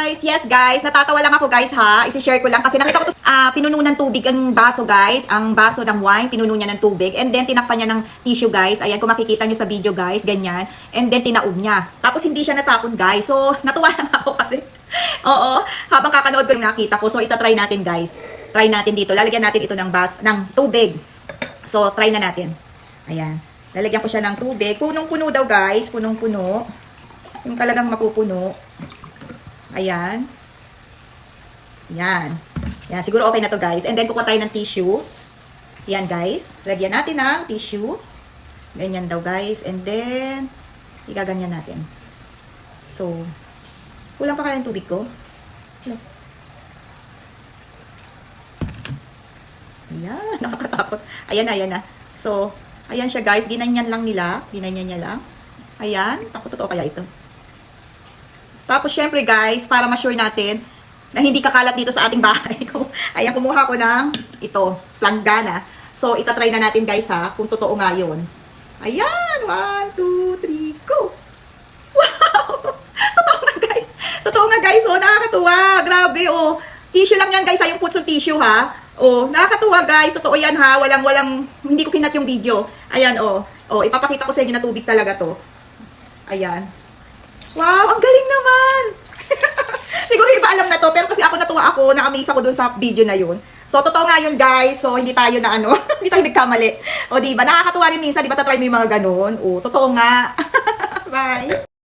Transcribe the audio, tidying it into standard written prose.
guys! Yes guys, natatawa lang ako guys ha. Isi-share ko lang kasi nakita ko to, pinuno ng tubig ang baso guys. Ang baso ng wine, pinuno niya ng tubig. And then tinakpan niya ng tissue guys. Ayan, kung makikita niyo sa video guys, ganyan. And then tinaob niya. Tapos hindi siya natapon guys. So, natuwa lang ako kasi. Oo, habang kakanood ko yung nakita ko. So, itatry natin guys. Try natin dito. Lalagyan natin ito ng tubig. So, try na natin. Ayan. Lalagyan ko siya ng tubig. Punong-puno daw guys. Punong-puno. Yung talagang mapupuno. Ayan. Yan. Yan. Siguro okay na to guys. And then kukuha tayo ng tissue. Yan guys. Lagyan natin ng tissue. Ganyan daw guys. And then, igaganyan natin. So, kulang pa kaya yung tubig ko? Ayan. Nakakatakot. Ayan na, ayan na. So, ayan siya guys. Ginanyan lang nila. Ginanyan niya lang. Ayan. Ako, totoo kaya ito. Tapos, syempre guys, para ma-sure natin na hindi kakalat dito sa ating bahay. Ayan, kumuha ko ng ito, planggana. So, itatry na natin guys ha, kung totoo nga yun. Ayan, 1, 2, 3, go! Wow! Totoo nga guys. Totoo nga guys, oh, nakakatuwa. Grabe, oh. Tissue lang yan guys ha, yung puts of tissue ha. Oh, nakakatuwa guys. Totoo yan ha. Hindi ko kinat yung video. Ayan, oh. Oh, ipapakita ko sa inyo na tubig talaga to. Ayan. Wow, ang galing naman! Siguro iba alam na to, pero kasi ako natuwa ako, na-amaze ako dun sa video na yun. So, totoo nga yun guys. So, hindi tayo na hindi tayo nagkamali. O, diba? Nakakatuwa rin minsan, diba, tatry mo yung mga ganun. O, totoo nga. Bye!